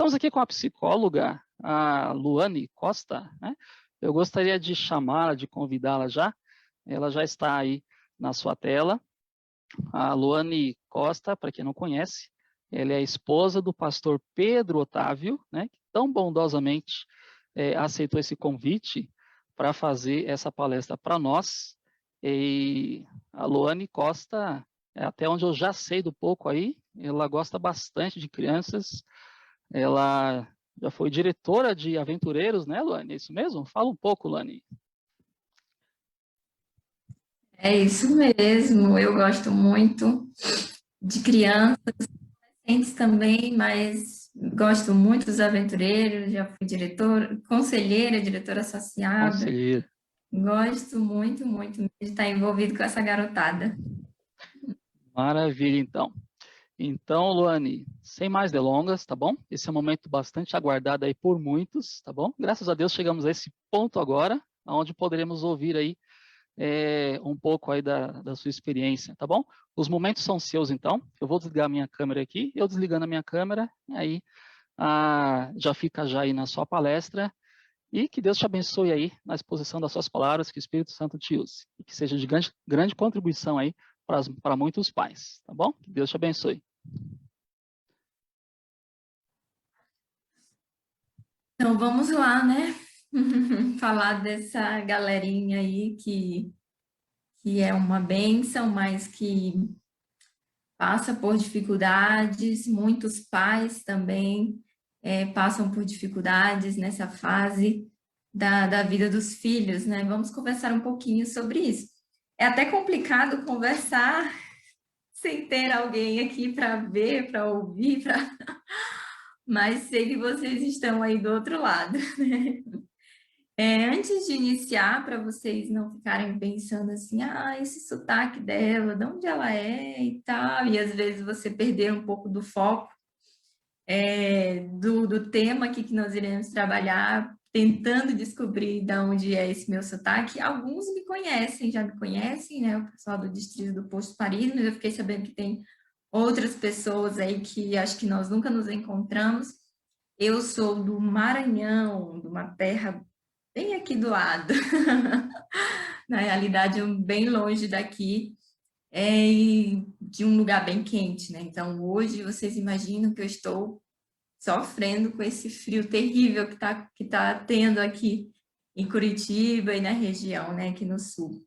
estamos aqui com a psicóloga, a Luane Costa, né? Eu gostaria de chamá-la, de convidá-la já. Ela já está aí na sua tela. A Luane Costa, para quem não conhece, ela é a esposa do pastor Pedro Otávio, né? Que tão bondosamente aceitou esse convite para fazer essa palestra para nós. E a Luane Costa, até onde eu já sei do pouco aí, ela gosta bastante de crianças. Ela já foi diretora de aventureiros, né, Luane? É isso mesmo? Fala um pouco, Luane. É isso mesmo, eu gosto muito de crianças, adolescentes também, mas gosto muito dos aventureiros, já fui conselheira, diretora associada, Conselheira. gosto muito, muito de estar envolvido com essa garotada. Maravilha, então. Então, Luane, sem mais delongas, tá bom? Esse é um momento bastante aguardado aí por muitos, tá bom? Graças a Deus chegamos a esse ponto agora, onde poderemos ouvir aí um pouco aí da sua experiência, tá bom? Os momentos são seus, então. Eu vou desligar a minha câmera aqui, eu desligando a minha câmera, aí já fica já aí na sua palestra, e que Deus te abençoe aí na exposição das suas palavras, que o Espírito Santo te use, e que seja de grande contribuição aí para muitos pais, tá bom? Que Deus te abençoe. Então vamos lá, né? Falar dessa galerinha aí que é uma bênção, mas que passa por dificuldades, muitos pais também passam por dificuldades nessa fase da vida dos filhos, né? Vamos conversar um pouquinho sobre isso. É até complicado conversar sem ter alguém aqui para ver, para ouvir, mas sei que vocês estão aí do outro lado, né? Antes de iniciar, para vocês não ficarem pensando assim, esse sotaque dela, de onde ela é e tal, e às vezes você perder um pouco do foco do tema aqui que nós iremos trabalhar, tentando descobrir de onde é esse meu sotaque. Alguns me conhecem, já me conhecem, né? O pessoal do distrito do Posto Paris, mas eu fiquei sabendo que tem outras pessoas aí que acho que nós nunca nos encontramos. Eu sou do Maranhão, de uma terra bem aqui do lado. Na realidade, bem longe daqui, de um lugar bem quente, né? Então, hoje, vocês imaginam que eu estou sofrendo com esse frio terrível que tá tendo aqui em Curitiba e na região, né, aqui no sul.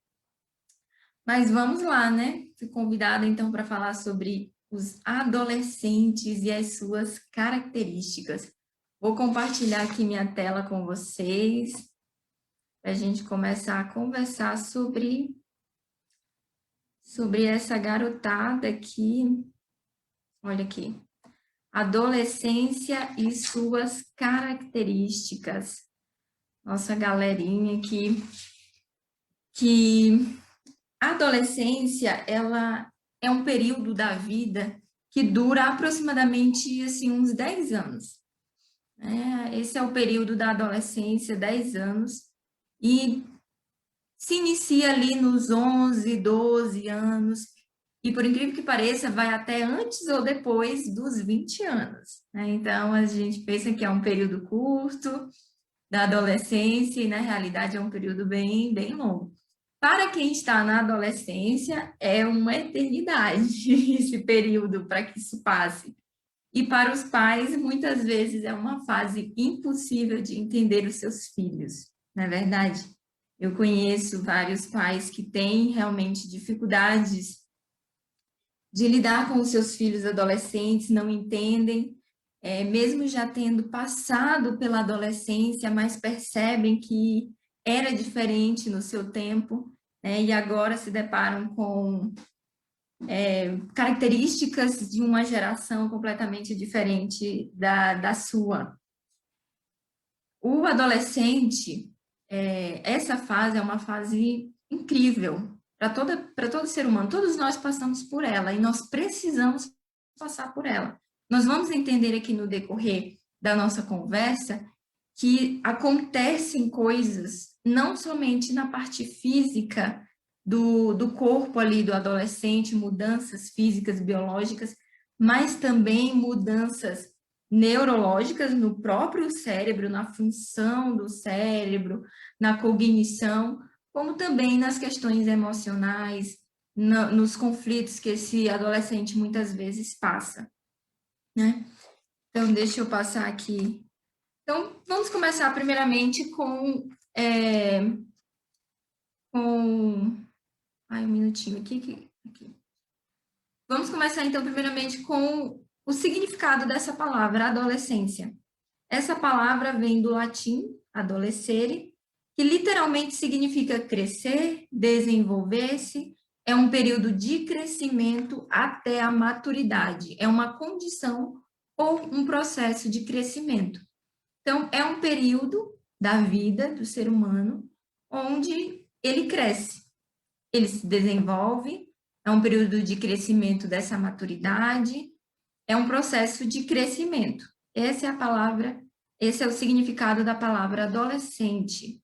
Mas vamos lá, né? Fui convidada, então, para falar sobre os adolescentes e as suas características. Vou compartilhar aqui minha tela com vocês, para a gente começar a conversar sobre essa garotada aqui. Olha aqui. Adolescência e suas características. Nossa galerinha aqui. Que a adolescência, ela é um período da vida que dura aproximadamente assim, uns 10 anos. Esse é o período da adolescência, 10 anos. E se inicia ali nos 11, 12 anos, e por incrível que pareça, vai até antes ou depois dos 20 anos, né? Então, a gente pensa que é um período curto da adolescência, e na realidade é um período bem, bem longo. Para quem está na adolescência, é uma eternidade esse período para que isso passe. E para os pais, muitas vezes é uma fase impossível de entender os seus filhos, não é verdade? Eu conheço vários pais que têm realmente dificuldades de lidar com os seus filhos adolescentes, não entendem, mesmo já tendo passado pela adolescência, mas percebem que era diferente no seu tempo, né, e agora se deparam com características de uma geração completamente diferente da sua. O adolescente, essa fase é uma fase incrível para todo ser humano. Todos nós passamos por ela e nós precisamos passar por ela. Nós vamos entender aqui no decorrer da nossa conversa que acontecem coisas não somente na parte física do corpo ali do adolescente, mudanças físicas, biológicas, mas também mudanças neurológicas no próprio cérebro, na função do cérebro, na cognição, como também nas questões emocionais, nos conflitos que esse adolescente muitas vezes passa, né? Então, deixa eu passar aqui. Então, vamos começar primeiramente com... Ai, um minutinho aqui. Vamos começar, então, primeiramente com o significado dessa palavra, adolescência. Essa palavra vem do latim, adolescere, que literalmente significa crescer, desenvolver-se, é um período de crescimento até a maturidade, é uma condição ou um processo de crescimento. Então, é um período da vida do ser humano onde ele cresce, ele se desenvolve, é um período de crescimento dessa maturidade, é um processo de crescimento. Essa é a palavra, esse é o significado da palavra adolescente.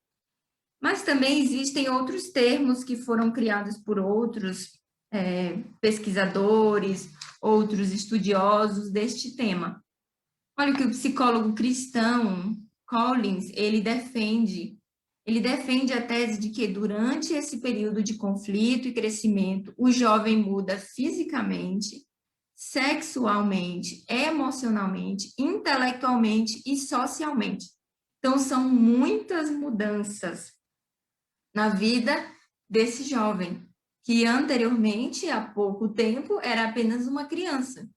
Mas também existem outros termos que foram criados por outros pesquisadores, outros estudiosos deste tema. Olha o que o psicólogo cristão Collins, ele defende a tese de que durante esse período de conflito e crescimento, o jovem muda fisicamente, sexualmente, emocionalmente, intelectualmente e socialmente. Então, são muitas mudanças na vida desse jovem, que anteriormente, há pouco tempo, era apenas uma criança,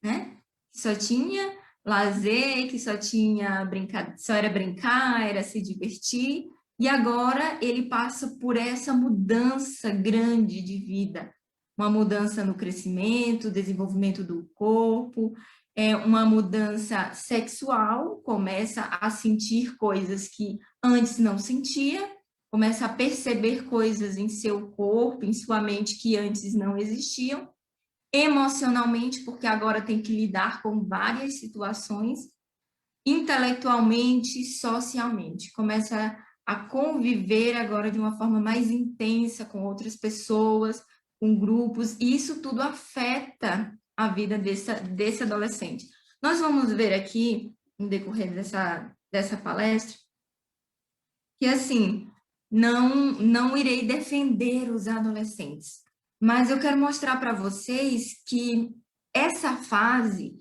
né? Que só tinha lazer, que só tinha só era brincar, era se divertir, e agora ele passa por essa mudança grande de vida, uma mudança no crescimento, desenvolvimento do corpo, uma mudança sexual, começa a sentir coisas que antes não sentia, começa a perceber coisas em seu corpo, em sua mente que antes não existiam, emocionalmente, porque agora tem que lidar com várias situações, intelectualmente, socialmente, começa a conviver agora de uma forma mais intensa com outras pessoas, com grupos, e isso tudo afeta a vida desse adolescente. Nós vamos ver aqui, no decorrer dessa palestra, que, assim, não irei defender os adolescentes, mas eu quero mostrar para vocês que essa fase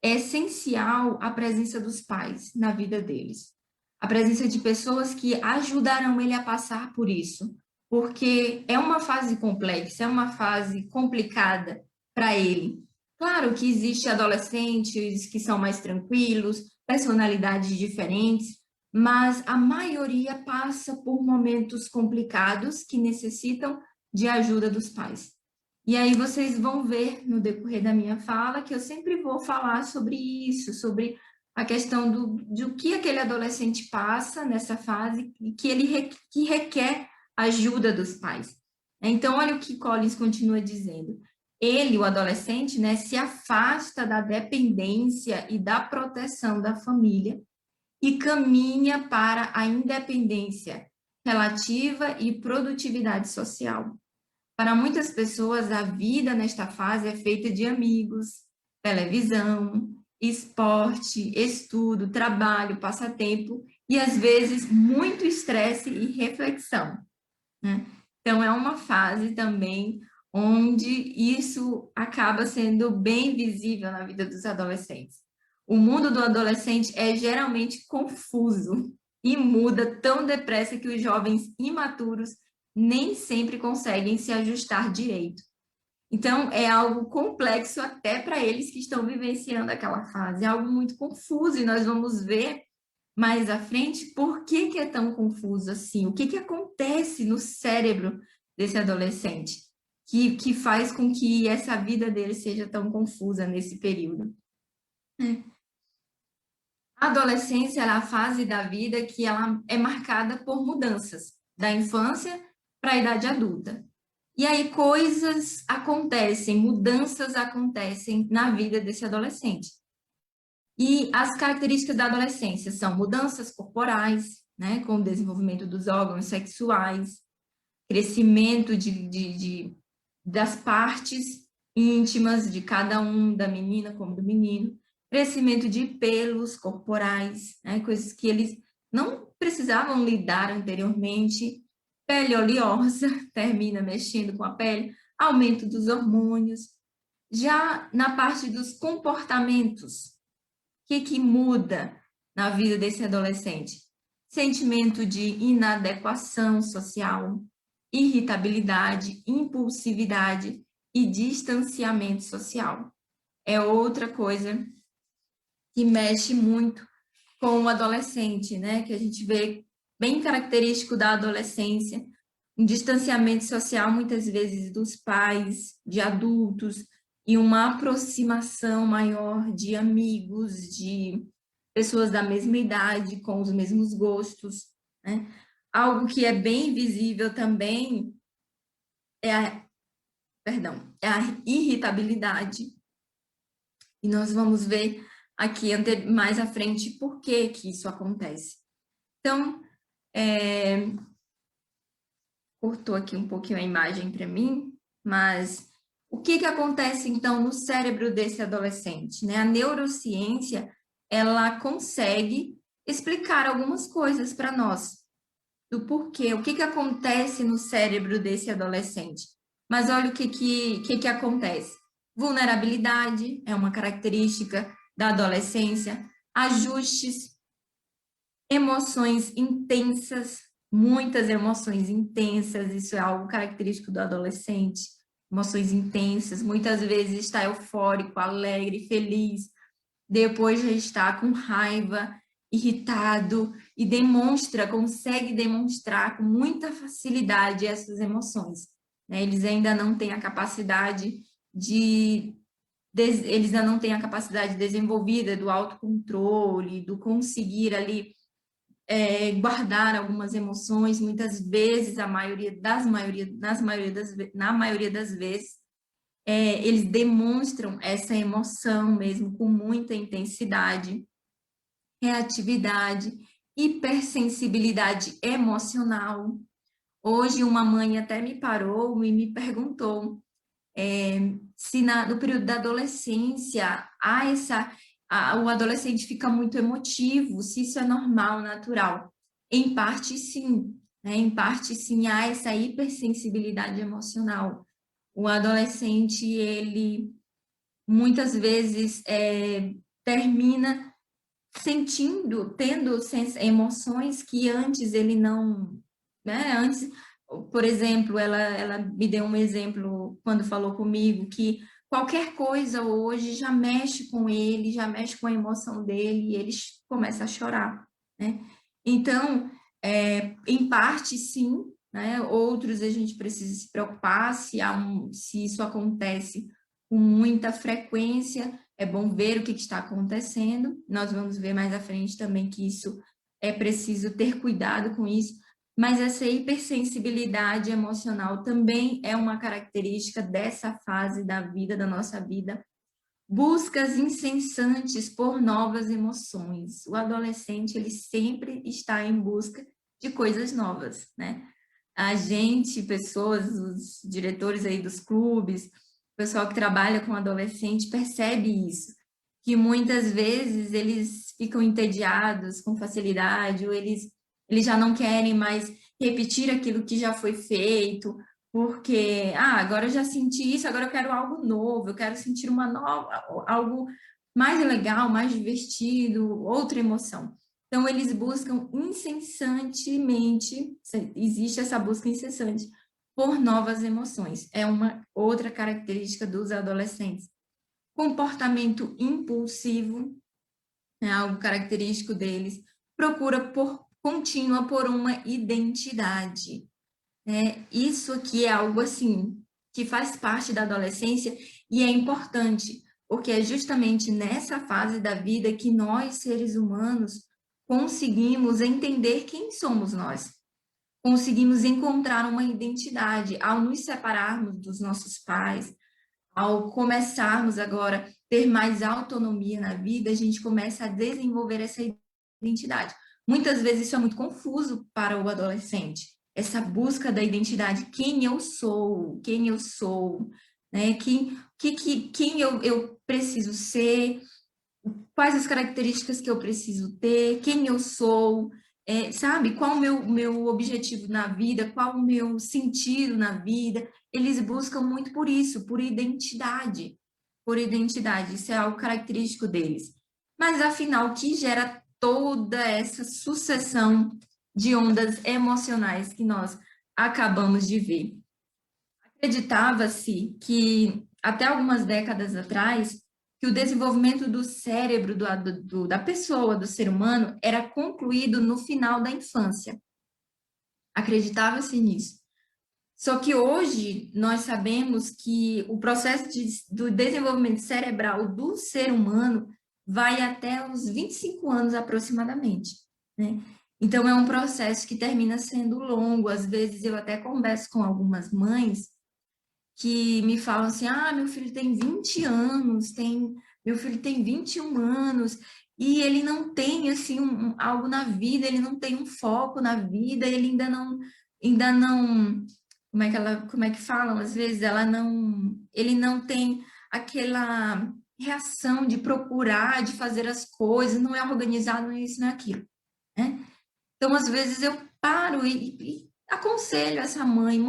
é essencial a presença dos pais na vida deles. A presença de pessoas que ajudarão ele a passar por isso, porque é uma fase complexa, é uma fase complicada para ele. Claro que existem adolescentes que são mais tranquilos, personalidades diferentes, mas a maioria passa por momentos complicados que necessitam de ajuda dos pais. E aí vocês vão ver no decorrer da minha fala que eu sempre vou falar sobre isso, sobre a questão do que aquele adolescente passa nessa fase e que requer ajuda dos pais. Então, olha o que Collins continua dizendo. Ele, o adolescente, né, se afasta da dependência e da proteção da família e caminha para a independência relativa e produtividade social. Para muitas pessoas, a vida nesta fase é feita de amigos, televisão, esporte, estudo, trabalho, passatempo e, às vezes, muito estresse e reflexão, né? Então, é uma fase também onde isso acaba sendo bem visível na vida dos adolescentes. O mundo do adolescente é geralmente confuso e muda tão depressa que os jovens imaturos nem sempre conseguem se ajustar direito. Então, é algo complexo até para eles que estão vivenciando aquela fase, é algo muito confuso, e nós vamos ver mais à frente por que é tão confuso assim, o que acontece no cérebro desse adolescente, que faz com que essa vida dele seja tão confusa nesse período. A adolescência é a fase da vida que ela é marcada por mudanças, da infância para a idade adulta. E aí coisas acontecem, mudanças acontecem na vida desse adolescente. E as características da adolescência são mudanças corporais, né, com o desenvolvimento dos órgãos sexuais, crescimento das partes íntimas de cada um, da menina como do menino, crescimento de pelos corporais, né? Coisas que eles não precisavam lidar anteriormente, pele oleosa, termina mexendo com a pele, aumento dos hormônios. Já na parte dos comportamentos, o que muda na vida desse adolescente? Sentimento de inadequação social, irritabilidade, impulsividade e distanciamento social. É outra coisa que mexe muito com o adolescente, né? Que a gente vê bem característico da adolescência, um distanciamento social muitas vezes dos pais, de adultos, e uma aproximação maior de amigos, de pessoas da mesma idade, com os mesmos gostos, né? Algo que é bem visível também é é a irritabilidade. E nós vamos ver aqui mais à frente por que isso acontece. Então, cortou aqui um pouquinho a imagem para mim, mas o que acontece então no cérebro desse adolescente, né? A neurociência, ela consegue explicar algumas coisas para nós do porquê, o que acontece no cérebro desse adolescente. Mas olha o que acontece. Vulnerabilidade é uma característica da adolescência, ajustes, emoções intensas, muitas emoções intensas, isso é algo característico do adolescente, emoções intensas, muitas vezes está eufórico, alegre, feliz, depois já está com raiva, irritado e consegue demonstrar com muita facilidade essas emoções, né? Eles ainda não têm a capacidade eles ainda não têm a capacidade desenvolvida do autocontrole, do conseguir ali guardar algumas emoções, muitas vezes, na maioria das vezes, eles demonstram essa emoção mesmo com muita intensidade, reatividade, hipersensibilidade emocional. Hoje, uma mãe até me parou e me perguntou se no período da adolescência o adolescente fica muito emotivo, se isso é normal, natural. Em parte, sim. Né? Em parte, sim, há essa hipersensibilidade emocional. O adolescente, ele muitas vezes termina tendo emoções que antes ele não, né? Antes, por exemplo, ela me deu um exemplo quando falou comigo que qualquer coisa hoje já mexe com ele, já mexe com a emoção dele e ele começa a chorar, né? Então, em parte, sim, né? Outros a gente precisa se preocupar se isso acontece com muita frequência, é bom ver o que está acontecendo. Nós vamos ver mais à frente também que isso é preciso ter cuidado com isso, mas essa hipersensibilidade emocional também é uma característica dessa fase da vida, da nossa vida. Buscas incessantes por novas emoções. O adolescente, ele sempre está em busca de coisas novas, né? A gente, pessoas, os diretores aí dos clubes, o pessoal que trabalha com adolescente percebe isso, que muitas vezes eles ficam entediados com facilidade, ou eles já não querem mais repetir aquilo que já foi feito, porque, agora eu já senti isso, agora eu quero algo novo, eu quero sentir algo mais legal, mais divertido, outra emoção. Então, eles buscam incessantemente, existe essa busca incessante por novas emoções. É uma outra característica dos adolescentes. Comportamento impulsivo, é algo característico deles. Procura contínua por uma identidade. Isso aqui é algo assim que faz parte da adolescência e é importante, porque é justamente nessa fase da vida que nós, seres humanos, conseguimos entender quem somos nós. Conseguimos encontrar uma identidade ao nos separarmos dos nossos pais, ao começarmos agora a ter mais autonomia na vida, a gente começa a desenvolver essa identidade. Muitas vezes isso é muito confuso para o adolescente, essa busca da identidade, quem eu sou, né? Quem eu preciso ser, quais as características que eu preciso ter, quem eu sou, sabe? Qual o meu objetivo na vida, qual o meu sentido na vida. Eles buscam muito por isso, por identidade. Por identidade, isso é algo característico deles. Mas, afinal, o que gera toda essa sucessão de ondas emocionais que nós acabamos de ver? Acreditava-se que, até algumas décadas atrás, que o desenvolvimento do cérebro da pessoa, do ser humano, era concluído no final da infância. Acreditava-se nisso. Só que hoje nós sabemos que o processo do desenvolvimento cerebral do ser humano vai até os 25 anos aproximadamente, né? Então é um processo que termina sendo longo. Às vezes eu até converso com algumas mães que me falam assim, meu filho tem 20 anos, meu filho tem 21 anos, e ele não tem, assim, algo na vida, ele não tem um foco na vida, ele ainda não, como é que falam? Às vezes ele não tem aquela reação de procurar, de fazer as coisas, não é organizado, não é isso, não é aquilo, né? Então, às vezes, eu paro e aconselho essa mãe,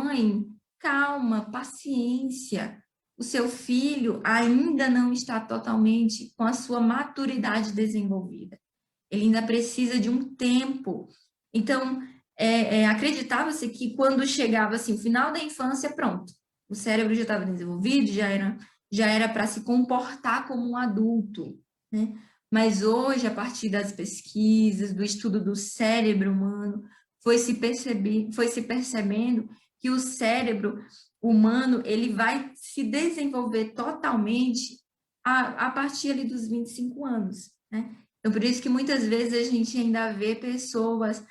calma, paciência. O seu filho ainda não está totalmente com a sua maturidade desenvolvida. Ele ainda precisa de um tempo. Então, acreditava-se que quando chegava assim, o final da infância, pronto, o cérebro já estava desenvolvido, já era para se comportar como um adulto, né? Mas hoje, a partir das pesquisas, do estudo do cérebro humano, foi se percebendo que o cérebro humano ele vai se desenvolver totalmente a partir ali dos 25 anos, né? Então, por isso que muitas vezes a gente ainda vê pessoas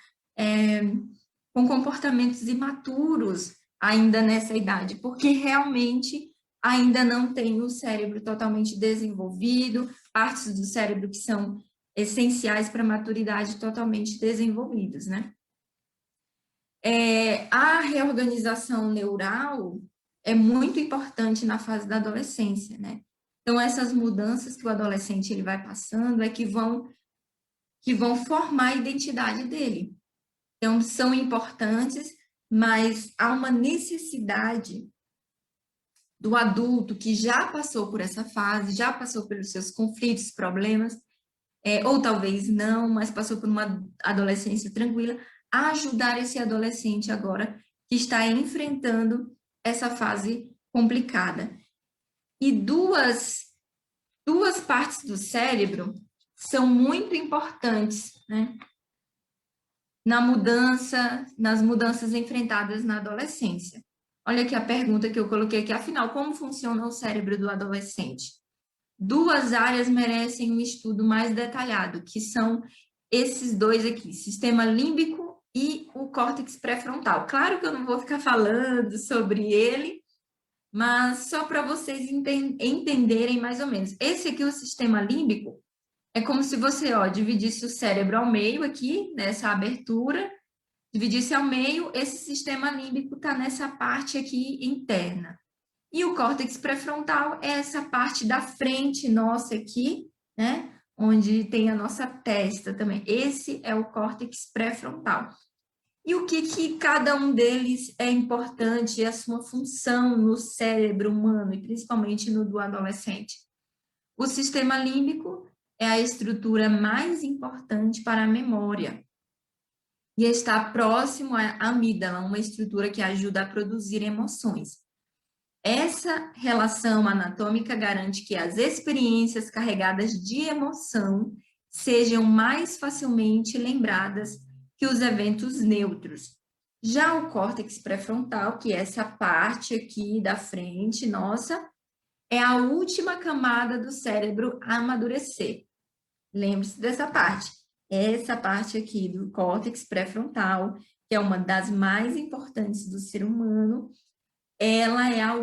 com comportamentos imaturos ainda nessa idade, porque realmente ainda não tem o cérebro totalmente desenvolvido, partes do cérebro que são essenciais para a maturidade totalmente desenvolvidas, né? A reorganização neural é muito importante na fase da adolescência, né? Então, essas mudanças que o adolescente ele vai passando é que vão formar a identidade dele. Então, são importantes, mas há uma necessidade do adulto que já passou por essa fase, já passou pelos seus conflitos, problemas, ou talvez não, mas passou por uma adolescência tranquila, a ajudar esse adolescente agora que está enfrentando essa fase complicada. E duas partes do cérebro são muito importantes, né? Nas mudanças enfrentadas na adolescência. Olha aqui a pergunta que eu coloquei aqui. Afinal, como funciona o cérebro do adolescente? Duas áreas merecem um estudo mais detalhado, que são esses dois aqui, sistema límbico e o córtex pré-frontal. Claro que eu não vou ficar falando sobre ele, mas só para vocês entenderem mais ou menos. Esse aqui, o sistema límbico, é como se você, dividisse o cérebro ao meio aqui, nessa abertura, dividisse ao meio, esse sistema límbico está nessa parte aqui interna. E o córtex pré-frontal é essa parte da frente nossa aqui, né? Onde tem a nossa testa também. Esse é o córtex pré-frontal. E o que cada um deles é importante, a sua função no cérebro humano, e principalmente no do adolescente? O sistema límbico é a estrutura mais importante para a memória e está próximo à amígdala, uma estrutura que ajuda a produzir emoções. Essa relação anatômica garante que as experiências carregadas de emoção sejam mais facilmente lembradas que os eventos neutros. Já o córtex pré-frontal, que é essa parte aqui da frente, nossa, é a última camada do cérebro a amadurecer. Lembre-se dessa parte. Essa parte aqui do córtex pré-frontal, que é uma das mais importantes do ser humano, ela é a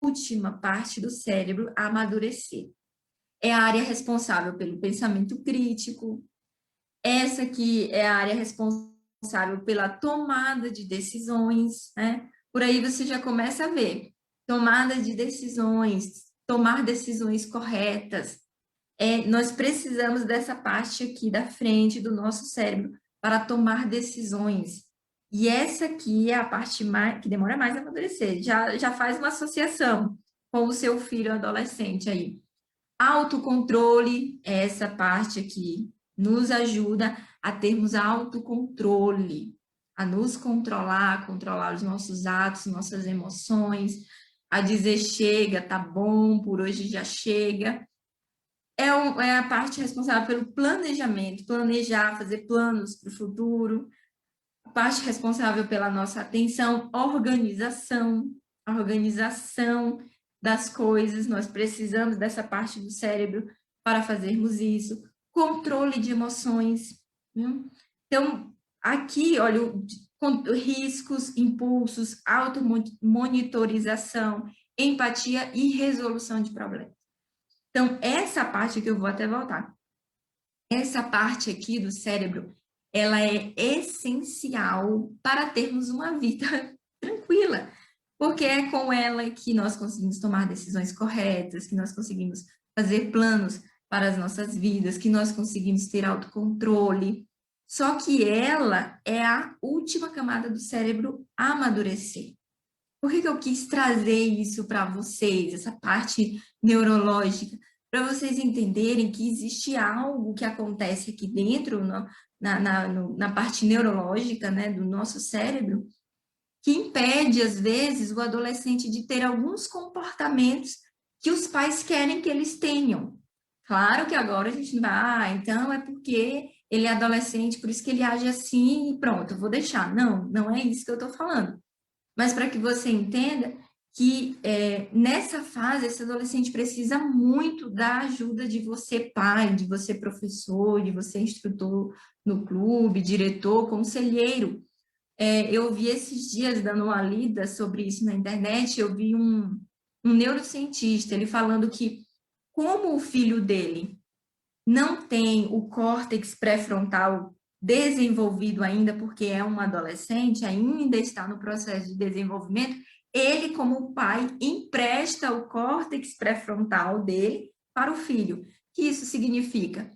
última parte do cérebro a amadurecer. É a área responsável pelo pensamento crítico. Essa aqui é a área responsável pela tomada de decisões, né? Por aí você já começa a ver. Tomada de decisões, tomar decisões corretas. nós precisamos dessa parte aqui da frente do nosso cérebro para tomar decisões. E essa aqui é a parte que demora mais a amadurecer. Já faz uma associação com o seu filho adolescente aí. Autocontrole, essa parte aqui, nos ajuda a termos autocontrole, a nos controlar, controlar os nossos atos, nossas emoções, a dizer chega, tá bom, por hoje já chega. É a parte responsável pelo planejamento, planejar, fazer planos para o futuro, a parte responsável pela nossa atenção, organização, a organização das coisas, nós precisamos dessa parte do cérebro para fazermos isso, controle de emoções, viu? Então, aqui, olha, riscos, impulsos, automonitorização, empatia e resolução de problemas. Então, essa parte que eu vou até voltar, essa parte aqui do cérebro, ela é essencial para termos uma vida tranquila, porque é com ela que nós conseguimos tomar decisões corretas, que nós conseguimos fazer planos para as nossas vidas, que nós conseguimos ter autocontrole. Só que ela é a última camada do cérebro a amadurecer. Por que eu quis trazer isso para vocês, essa parte neurológica? Para vocês entenderem que existe algo que acontece aqui dentro, na parte neurológica, né, do nosso cérebro, que impede, às vezes, o adolescente de ter alguns comportamentos que os pais querem que eles tenham. Claro que agora a gente não vai, então é porque ele é adolescente, por isso que ele age assim e pronto, eu vou deixar. Não, não é isso que eu estou falando. Mas para que você entenda que nessa fase, esse adolescente precisa muito da ajuda de você pai, de você professor, de você instrutor no clube, diretor, conselheiro. Eu vi esses dias, dando uma lida sobre isso na internet, eu vi um neurocientista, ele falando que como o filho dele não tem o córtex pré-frontal desenvolvido ainda, porque é um adolescente, ainda está no processo de desenvolvimento, ele, como pai, empresta o córtex pré-frontal dele para o filho. O que isso significa?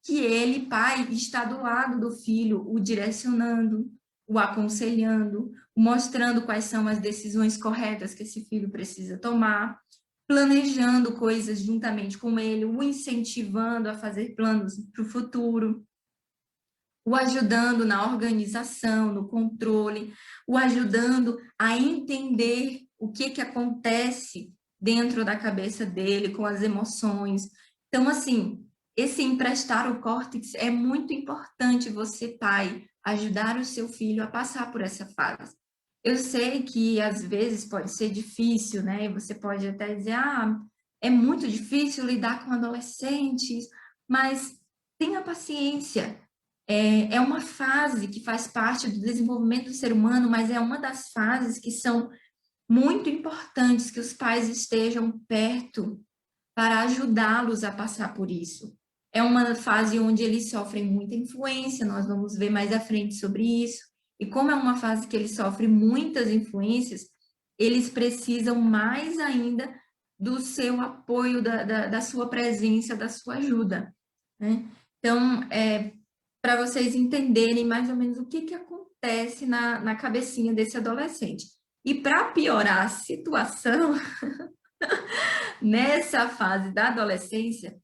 Que ele, pai, está do lado do filho, o direcionando, o aconselhando, mostrando quais são as decisões corretas que esse filho precisa tomar, planejando coisas juntamente com ele, o incentivando a fazer planos para o futuro, o ajudando na organização, no controle, o ajudando a entender o que acontece dentro da cabeça dele, com as emoções. Então, assim, esse emprestar o córtex é muito importante, você, pai, ajudar o seu filho a passar por essa fase. Eu sei que às vezes pode ser difícil, né? Você pode até dizer, é muito difícil lidar com adolescentes, mas tenha paciência. É uma fase que faz parte do desenvolvimento do ser humano, mas é uma das fases que são muito importantes que os pais estejam perto para ajudá-los a passar por isso. É uma fase onde eles sofrem muita influência, nós vamos ver mais à frente sobre isso. E como é uma fase que eles sofrem muitas influências, eles precisam mais ainda do seu apoio, da sua presença, da sua ajuda, né? Então, para vocês entenderem mais ou menos o que acontece na cabecinha desse adolescente. E para piorar a situação, nessa fase da adolescência,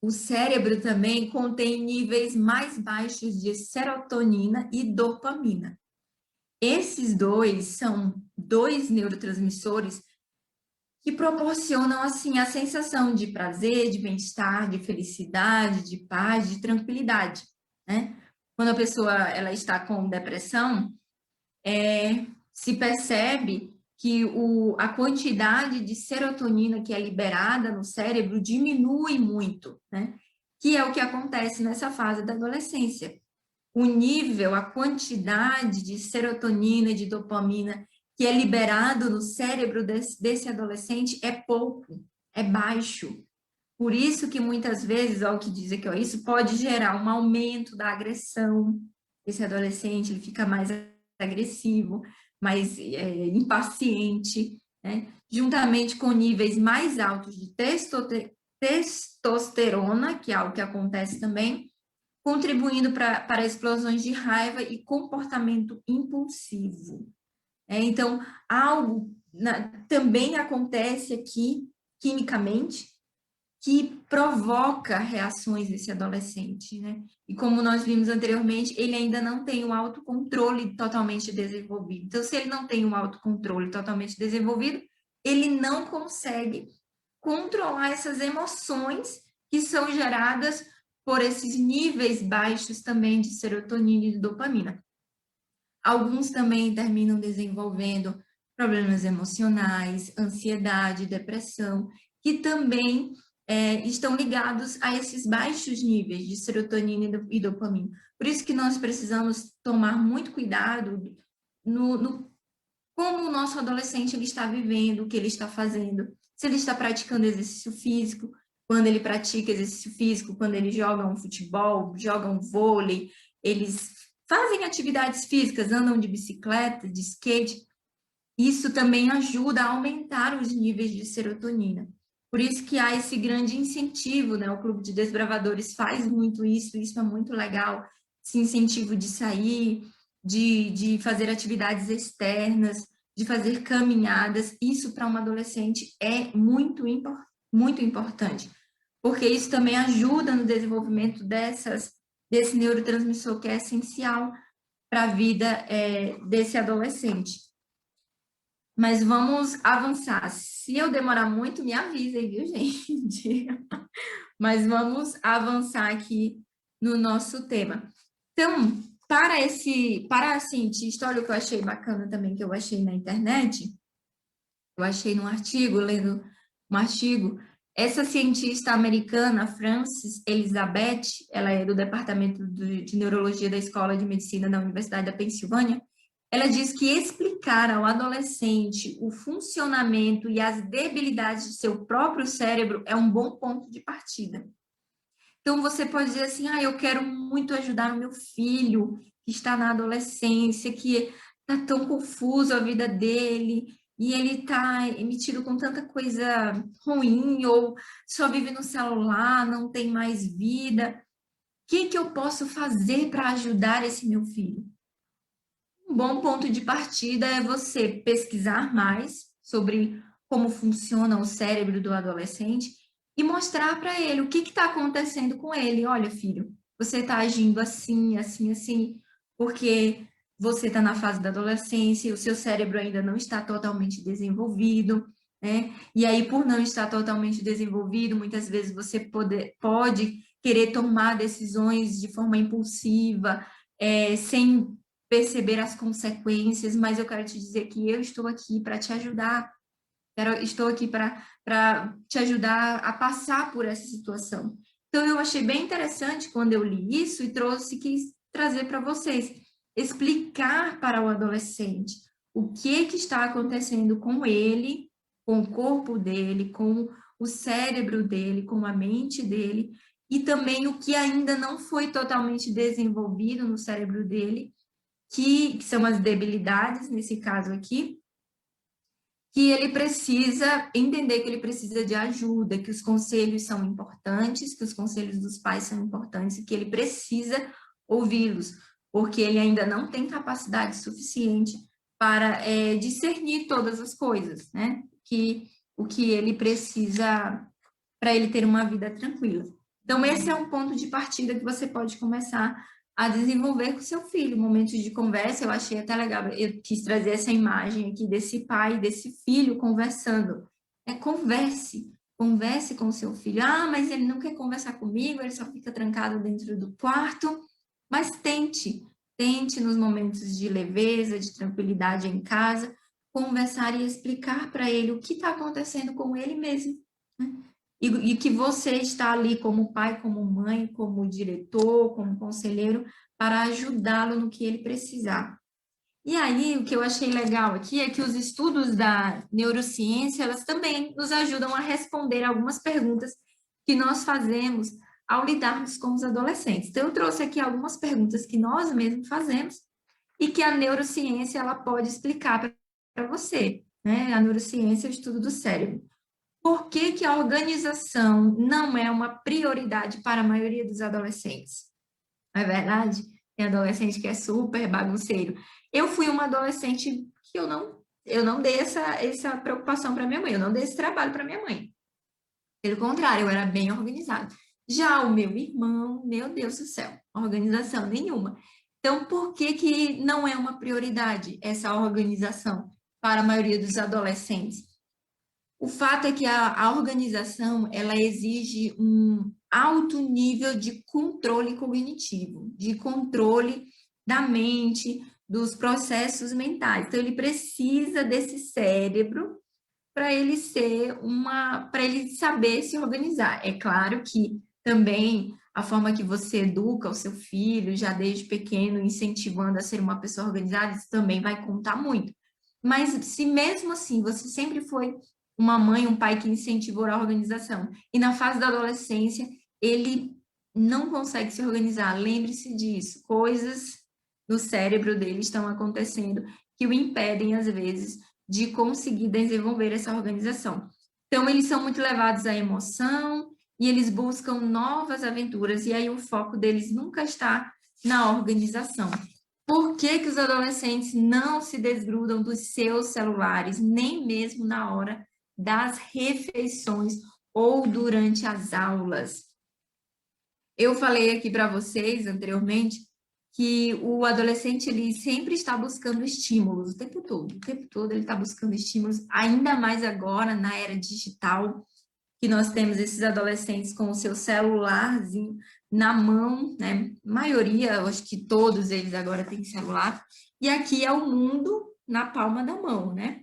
o cérebro também contém níveis mais baixos de serotonina e dopamina. Esses dois são dois neurotransmissores que proporcionam, assim, a sensação de prazer, de bem-estar, de felicidade, de paz, de tranquilidade, né? Quando a pessoa ela está com depressão, se percebe que a quantidade de serotonina que é liberada no cérebro diminui muito, né? Que é o que acontece nessa fase da adolescência. O nível, a quantidade de serotonina e de dopamina que é liberado no cérebro desse adolescente é pouco, é baixo. Por isso que muitas vezes, ó, o que diz aqui, ó, isso pode gerar um aumento da agressão. Esse adolescente ele fica mais agressivo, mais impaciente, né? Juntamente com níveis mais altos de testosterona, que é algo que acontece também, contribuindo para explosões de raiva e comportamento impulsivo. Então, algo também acontece aqui, quimicamente, que provoca reações desse adolescente, né? E como nós vimos anteriormente, ele ainda não tem o autocontrole totalmente desenvolvido. Então, se ele não tem o autocontrole totalmente desenvolvido, ele não consegue controlar essas emoções que são geradas por esses níveis baixos também de serotonina e de dopamina. Alguns também terminam desenvolvendo problemas emocionais, ansiedade, depressão, que também estão ligados a esses baixos níveis de serotonina e dopamina. Por isso que nós precisamos tomar muito cuidado no como o nosso adolescente ele está vivendo, o que ele está fazendo, se ele está praticando exercício físico, quando ele pratica exercício físico, quando ele joga um futebol, joga um vôlei, eles fazem atividades físicas, andam de bicicleta, de skate, isso também ajuda a aumentar os níveis de serotonina. Por isso que há esse grande incentivo, né? O Clube de Desbravadores faz muito isso é muito legal, esse incentivo de sair, de fazer atividades externas, de fazer caminhadas, isso para um adolescente é muito importante, porque isso também ajuda no desenvolvimento desse neurotransmissor que é essencial para a vida desse adolescente. Mas vamos avançar. Se eu demorar muito, me avisem, viu, gente? Mas vamos avançar aqui no nosso tema. Então, para a cientista, olha o que eu achei bacana também, que eu achei na internet, eu achei num artigo, lendo um artigo, essa cientista americana, Frances Elizabeth, ela é do Departamento de Neurologia da Escola de Medicina da Universidade da Pensilvânia, ela diz que explicar ao adolescente o funcionamento e as debilidades de seu próprio cérebro é um bom ponto de partida. Então, você pode dizer assim, eu quero muito ajudar o meu filho, que está na adolescência, que está tão confuso a vida dele, e ele está emitido com tanta coisa ruim, ou só vive no celular, não tem mais vida. O que eu posso fazer para ajudar esse meu filho? Um bom ponto de partida é você pesquisar mais sobre como funciona o cérebro do adolescente e mostrar para ele o que está acontecendo com ele. Olha, filho, você está agindo assim, assim, assim, porque você está na fase da adolescência e o seu cérebro ainda não está totalmente desenvolvido, né? E aí, por não estar totalmente desenvolvido, muitas vezes você pode querer tomar decisões de forma impulsiva, sem perceber as consequências, mas eu quero te dizer que eu estou aqui para te ajudar, estou aqui para te ajudar a passar por essa situação. Então, eu achei bem interessante quando eu li isso e quis trazer para vocês, explicar para o adolescente o que está acontecendo com ele, com o corpo dele, com o cérebro dele, com a mente dele, e também o que ainda não foi totalmente desenvolvido no cérebro dele, que são as debilidades, nesse caso aqui, que ele precisa entender que ele precisa de ajuda, que os conselhos são importantes, que os conselhos dos pais são importantes e que ele precisa ouvi-los, porque ele ainda não tem capacidade suficiente para discernir todas as coisas, né? O que ele precisa para ele ter uma vida tranquila. Então, esse é um ponto de partida que você pode começar a desenvolver com seu filho. Momentos de conversa, eu achei até legal, eu quis trazer essa imagem aqui desse pai e desse filho conversando. Converse com o seu filho. Mas ele não quer conversar comigo, ele só fica trancado dentro do quarto. Mas tente nos momentos de leveza, de tranquilidade em casa, conversar e explicar para ele o que está acontecendo com ele mesmo, né? E que você está ali como pai, como mãe, como diretor, como conselheiro, para ajudá-lo no que ele precisar. E aí, o que eu achei legal aqui é que os estudos da neurociência, elas também nos ajudam a responder algumas perguntas que nós fazemos ao lidarmos com os adolescentes. Então, eu trouxe aqui algumas perguntas que nós mesmos fazemos e que a neurociência ela pode explicar para você, né? A neurociência é o estudo do cérebro. Por que que a organização não é uma prioridade para a maioria dos adolescentes? Não é verdade? Tem adolescente que é super bagunceiro. Eu fui uma adolescente que eu não dei essa preocupação para minha mãe, eu não dei esse trabalho para minha mãe. Pelo contrário, eu era bem organizada. Já o meu irmão, meu Deus do céu, organização nenhuma. Então, por que que não é uma prioridade essa organização para a maioria dos adolescentes? O fato é que a organização, ela exige um alto nível de controle cognitivo, de controle da mente, dos processos mentais. Então, ele precisa desse cérebro para ele para ele saber se organizar. É claro que também a forma que você educa o seu filho, já desde pequeno, incentivando a ser uma pessoa organizada, isso também vai contar muito. Mas se mesmo assim você sempre foi uma mãe, um pai que incentivou a organização, e na fase da adolescência ele não consegue se organizar, lembre-se disso, coisas no cérebro dele estão acontecendo que o impedem, às vezes, de conseguir desenvolver essa organização. Então, eles são muito levados à emoção e eles buscam novas aventuras, e aí o foco deles nunca está na organização. Por que que os adolescentes não se desgrudam dos seus celulares, nem mesmo na hora das refeições ou durante as aulas? Eu falei aqui para vocês anteriormente que o adolescente ele sempre está buscando estímulos o tempo todo ele está buscando estímulos, ainda mais agora na era digital, que nós temos esses adolescentes com o seu celularzinho na mão, né? A maioria, eu acho que todos eles agora têm celular, e aqui é o mundo na palma da mão, né?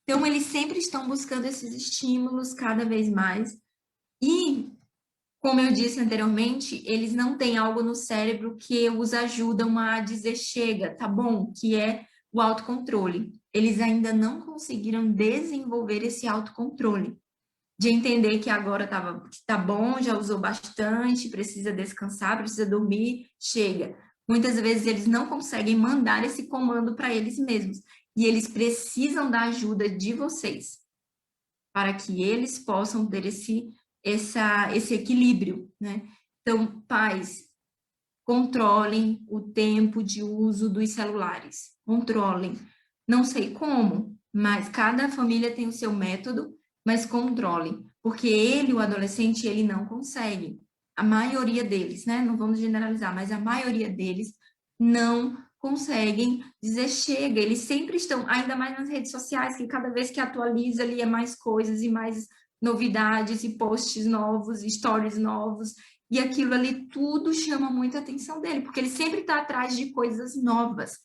Então, eles sempre estão buscando esses estímulos cada vez mais, e como eu disse anteriormente, eles não têm algo no cérebro que os ajudam a dizer chega, tá bom, que é o autocontrole. Eles ainda não conseguiram desenvolver esse autocontrole, de entender que agora tá bom, já usou bastante, precisa descansar, precisa dormir, chega. Muitas vezes eles não conseguem mandar esse comando para eles mesmos, e eles precisam da ajuda de vocês, para que eles possam ter esse equilíbrio, né? Então, pais, controlem o tempo de uso dos celulares, controlem. Não sei como, mas cada família tem o seu método, mas controlem, porque ele, o adolescente, ele não consegue. A maioria deles, né? Não vamos generalizar, mas a maioria deles não conseguem dizer chega. Eles sempre estão, ainda mais nas redes sociais, que cada vez que atualiza ali é mais coisas e mais novidades e posts novos, stories novos, e aquilo ali tudo chama muita atenção dele, porque ele sempre está atrás de coisas novas,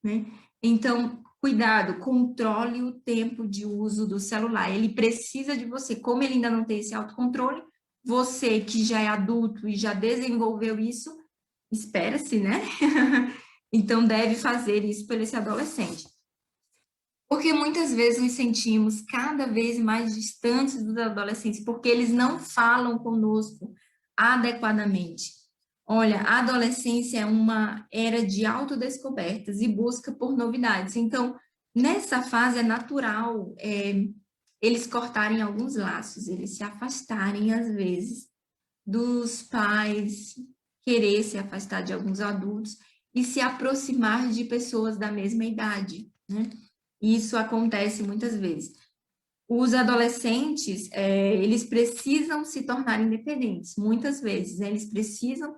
né? Então, cuidado, controle o tempo de uso do celular. Ele precisa de você. Como ele ainda não tem esse autocontrole, você que já é adulto e já desenvolveu isso, espera-se, né? Então, deve fazer isso por esse adolescente. Porque muitas vezes nos sentimos cada vez mais distantes dos adolescentes, porque eles não falam conosco adequadamente. Olha, a adolescência é uma era de autodescobertas e busca por novidades. Então, nessa fase é natural eles cortarem alguns laços, eles se afastarem, às vezes, dos pais, querer se afastar de alguns adultos e se aproximar de pessoas da mesma idade, né? Isso acontece muitas vezes. Os adolescentes, eles precisam se tornar independentes, muitas vezes, né? Eles precisam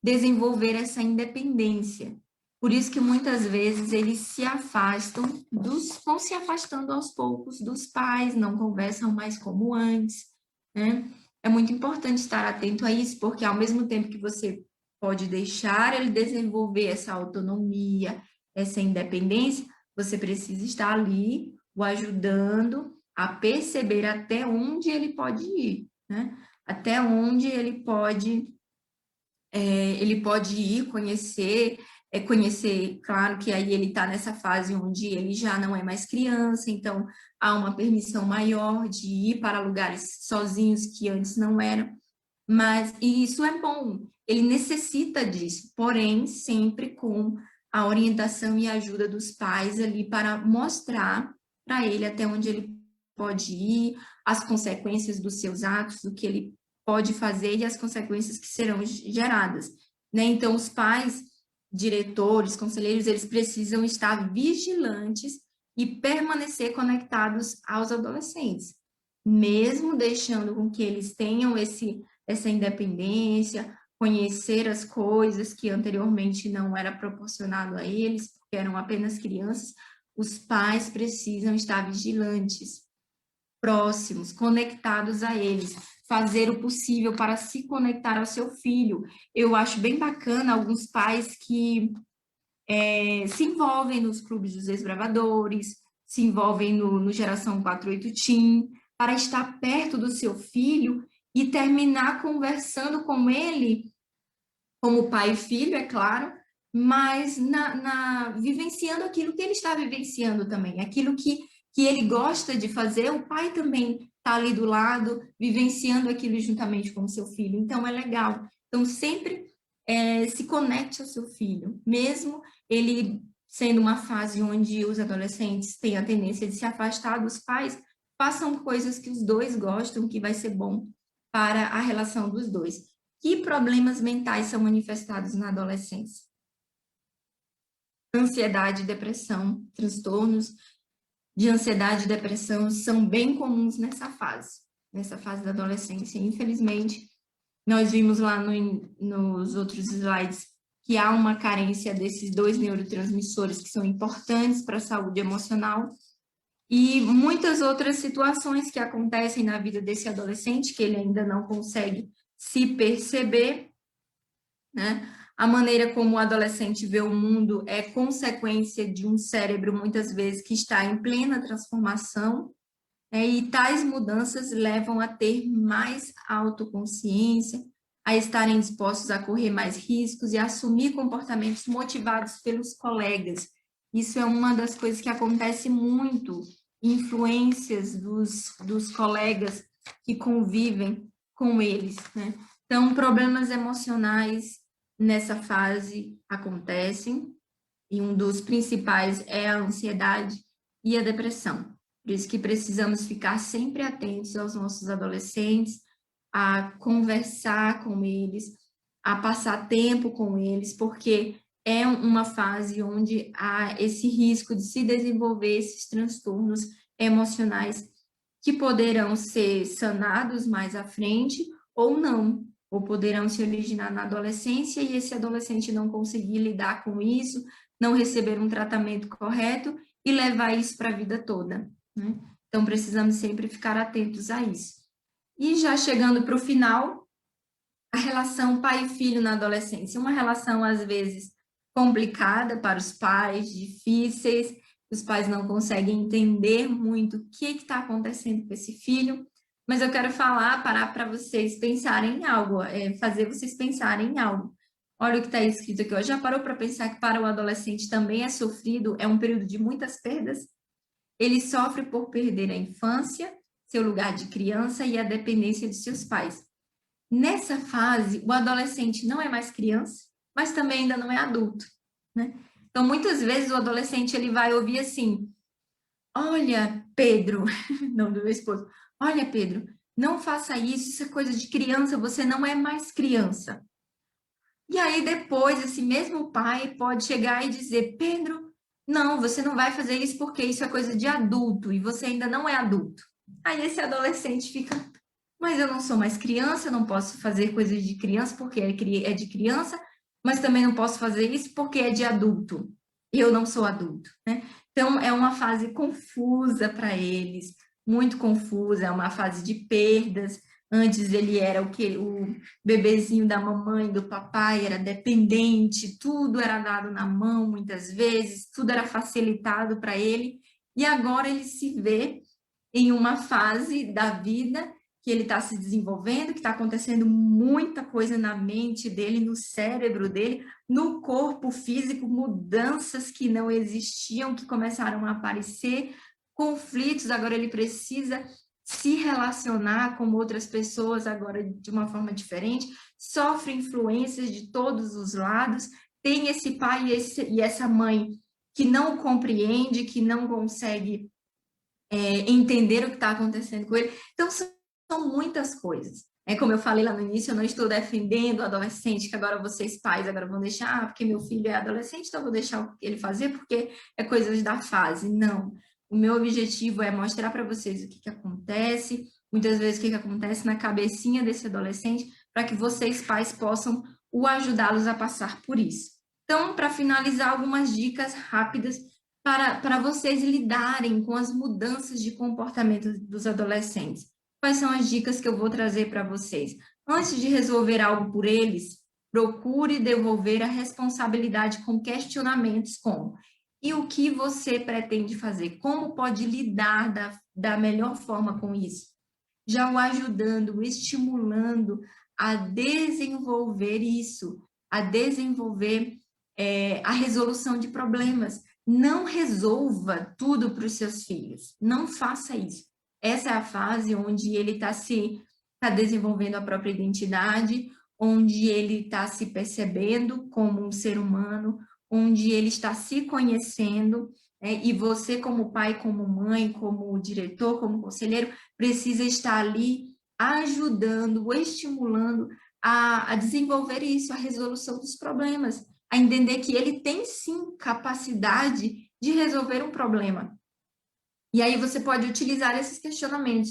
desenvolver essa independência. Por isso que muitas vezes eles se afastam vão se afastando aos poucos dos pais, não conversam mais como antes, né? É muito importante estar atento a isso, porque ao mesmo tempo que você pode deixar ele desenvolver essa autonomia, essa independência, você precisa estar ali o ajudando a perceber até onde ele pode ir, né? Até onde ele pode ir conhecer, claro que aí ele está nessa fase onde ele já não é mais criança, então há uma permissão maior de ir para lugares sozinhos que antes não eram, e isso é bom, ele necessita disso, porém sempre com a orientação e a ajuda dos pais ali para mostrar para ele até onde ele pode ir, as consequências dos seus atos, do que ele pode fazer e as consequências que serão geradas, né? Então, os pais, diretores, conselheiros, eles precisam estar vigilantes e permanecer conectados aos adolescentes, mesmo deixando com que eles tenham essa independência, conhecer as coisas que anteriormente não era proporcionado a eles, porque eram apenas crianças. Os pais precisam estar vigilantes, próximos, conectados a eles, fazer o possível para se conectar ao seu filho. Eu acho bem bacana alguns pais que se envolvem nos clubes dos desbravadores, se envolvem no Geração 48 Team, para estar perto do seu filho e terminar conversando com ele, como pai e filho, é claro, mas vivenciando aquilo que ele está vivenciando também, aquilo que ele gosta de fazer, o pai também está ali do lado, vivenciando aquilo juntamente com o seu filho. Então, é legal. Então, sempre se conecte ao seu filho, mesmo ele sendo uma fase onde os adolescentes têm a tendência de se afastar dos pais, façam coisas que os dois gostam, que vai ser bom para a relação dos dois. Que problemas mentais são manifestados na adolescência? Ansiedade, depressão, transtornos de ansiedade e depressão são bem comuns nessa fase da adolescência. Infelizmente, nós vimos lá nos outros slides que há uma carência desses 2 neurotransmissores que são importantes para a saúde emocional e muitas outras situações que acontecem na vida desse adolescente que ele ainda não consegue se perceber, né? A maneira como o adolescente vê o mundo é consequência de um cérebro, muitas vezes, que está em plena transformação, né? E tais mudanças levam a ter mais autoconsciência, a estarem dispostos a correr mais riscos e a assumir comportamentos motivados pelos colegas. Isso é uma das coisas que acontece muito, influências dos colegas que convivem com eles, né? Então, problemas emocionais nessa fase acontecem, e um dos principais é a ansiedade e a depressão. Por isso que precisamos ficar sempre atentos aos nossos adolescentes, a conversar com eles, a passar tempo com eles, porque é uma fase onde há esse risco de se desenvolver esses transtornos emocionais que poderão ser sanados mais à frente ou não, ou poderão se originar na adolescência e esse adolescente não conseguir lidar com isso, não receber um tratamento correto e levar isso para a vida toda, né? Então, precisamos sempre ficar atentos a isso. E já chegando para o final, a relação pai e filho na adolescência. Uma relação, às vezes, complicada para os pais, difíceis, os pais não conseguem entender muito o que está acontecendo com esse filho, mas eu quero parar para vocês pensarem em algo, fazer vocês pensarem em algo. Olha o que está escrito aqui, ó. Já parou para pensar que para o adolescente também é sofrido, é um período de muitas perdas? Ele sofre por perder a infância, seu lugar de criança e a dependência de seus pais. Nessa fase, o adolescente não é mais criança, mas também ainda não é adulto, né? Então, muitas vezes o adolescente ele vai ouvir assim: olha, Pedro, não do meu esposo, olha, Pedro, não faça isso, isso é coisa de criança, você não é mais criança. E aí depois, esse mesmo pai pode chegar e dizer: Pedro, não, você não vai fazer isso porque isso é coisa de adulto e você ainda não é adulto. Aí esse adolescente fica: mas eu não sou mais criança, eu não posso fazer coisas de criança porque é de criança, mas também não posso fazer isso porque é de adulto. Eu não sou adulto, né? Então, é uma fase confusa para eles, muito confusa, é uma fase de perdas. Antes ele era o bebezinho da mamãe, do papai, era dependente, tudo era dado na mão muitas vezes, tudo era facilitado para ele, e agora ele se vê em uma fase da vida que ele está se desenvolvendo, que está acontecendo muita coisa na mente dele, no cérebro dele, no corpo físico, mudanças que não existiam, que começaram a aparecer, conflitos, agora ele precisa se relacionar com outras pessoas agora de uma forma diferente, sofre influências de todos os lados, tem esse pai e essa mãe que não compreende, que não consegue entender o que está acontecendo com ele. Então, são muitas coisas. Como eu falei lá no início, eu não estou defendendo o adolescente, que agora vocês pais agora vão deixar, porque meu filho é adolescente, então eu vou deixar ele fazer, porque é coisas da fase. Não. O meu objetivo é mostrar para vocês o que acontece, muitas vezes o que acontece na cabecinha desse adolescente, para que vocês, pais, possam ajudá-los a passar por isso. Então, para finalizar, algumas dicas rápidas para vocês lidarem com as mudanças de comportamento dos adolescentes. Quais são as dicas que eu vou trazer para vocês? Antes de resolver algo por eles, procure devolver a responsabilidade com questionamentos como: e o que você pretende fazer? Como pode lidar da melhor forma com isso? Já o ajudando, o estimulando a desenvolver isso, a desenvolver a resolução de problemas. Não resolva tudo para os seus filhos. Não faça isso. Essa é a fase onde ele está desenvolvendo a própria identidade, onde ele está se percebendo como um ser humano, onde ele está se conhecendo, e você, como pai, como mãe, como diretor, como conselheiro, precisa estar ali ajudando, estimulando a desenvolver isso, a resolução dos problemas, a entender que ele tem sim capacidade de resolver um problema. E aí você pode utilizar esses questionamentos.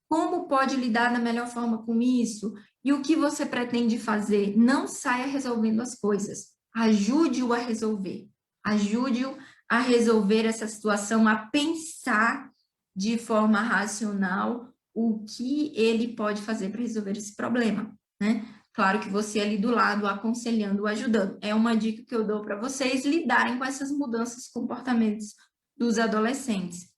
Como pode lidar da melhor forma com isso? E o que você pretende fazer? Não saia resolvendo as coisas. Ajude-o a resolver. Ajude-o a resolver essa situação, a pensar de forma racional o que ele pode fazer para resolver esse problema, né? Claro que você ali do lado, aconselhando, ajudando. É uma dica que eu dou para vocês lidarem com essas mudanças de comportamentos dos adolescentes.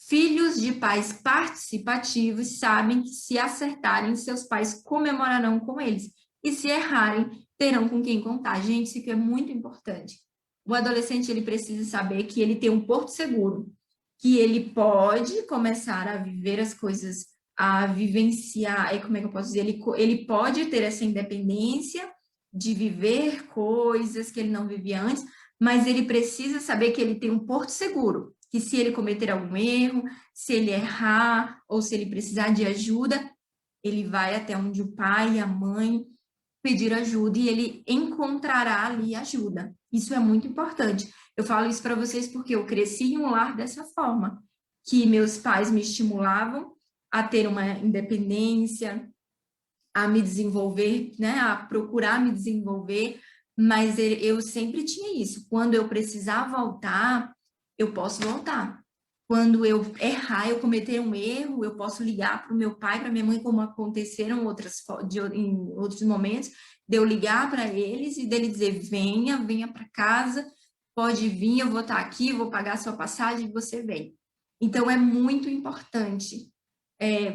Filhos de pais participativos sabem que se acertarem, seus pais comemorarão com eles. E se errarem, terão com quem contar. Gente, isso aqui é muito importante. O adolescente, ele precisa saber que ele tem um porto seguro, que ele pode começar a viver as coisas, a vivenciar, como é que eu posso dizer? Ele pode ter essa independência de viver coisas que ele não vivia antes, mas ele precisa saber que ele tem um porto seguro, que se ele cometer algum erro, se ele errar, ou se ele precisar de ajuda, ele vai até onde o pai e a mãe pedir ajuda e ele encontrará ali ajuda. Isso é muito importante. Eu falo isso para vocês porque eu cresci em um lar dessa forma, que meus pais me estimulavam a ter uma independência, a me desenvolver, né, a procurar me desenvolver, mas eu sempre tinha isso. Quando eu precisar voltar, eu posso voltar. Quando eu errar, eu cometer um erro, eu posso ligar para o meu pai, para minha mãe, como aconteceram em outros momentos, de eu ligar para eles e dele dizer: venha para casa, pode vir, eu vou estar aqui, vou pagar a sua passagem e você vem. Então, é muito importante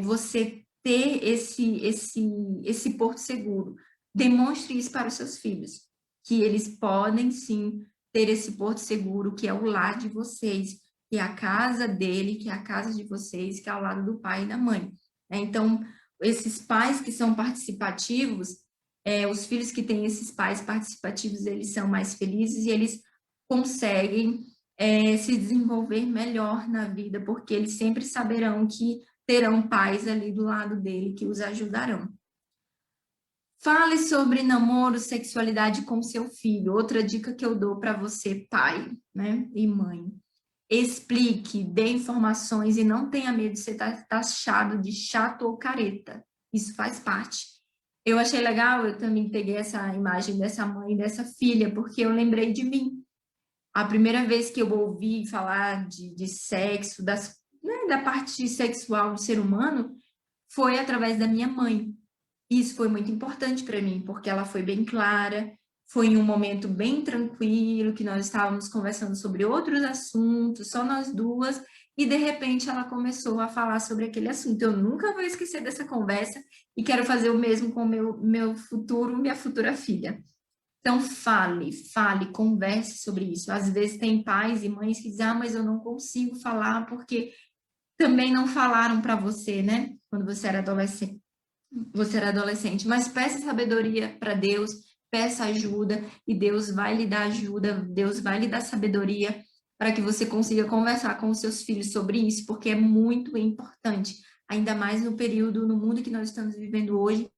você ter esse porto seguro. Demonstre isso para os seus filhos, que eles podem sim ter esse porto seguro, que é o lar de vocês, que é a casa dele, que é a casa de vocês, que é ao lado do pai e da mãe. Então, esses pais que são participativos, os filhos que têm esses pais participativos, eles são mais felizes e eles conseguem se desenvolver melhor na vida, porque eles sempre saberão que terão pais ali do lado dele que os ajudarão. Fale sobre namoro, sexualidade com seu filho. Outra dica que eu dou para você, pai, né, e mãe. Explique, dê informações e não tenha medo de ser taxado de chato ou careta. Isso faz parte. Eu achei legal, eu também peguei essa imagem dessa mãe e dessa filha, porque eu lembrei de mim. A primeira vez que eu ouvi falar de sexo, da parte sexual do ser humano, foi através da minha mãe. Isso foi muito importante para mim, porque ela foi bem clara, foi em um momento bem tranquilo, que nós estávamos conversando sobre outros assuntos, só nós duas, e de repente ela começou a falar sobre aquele assunto. Eu nunca vou esquecer dessa conversa e quero fazer o mesmo com minha futura filha. Então, fale, converse sobre isso. Às vezes tem pais e mães que dizem: mas eu não consigo falar porque também não falaram para você, né? Quando você era adolescente. Mas peça sabedoria para Deus, peça ajuda e Deus vai lhe dar ajuda, Deus vai lhe dar sabedoria para que você consiga conversar com os seus filhos sobre isso, porque é muito importante, ainda mais no período, no mundo que nós estamos vivendo hoje,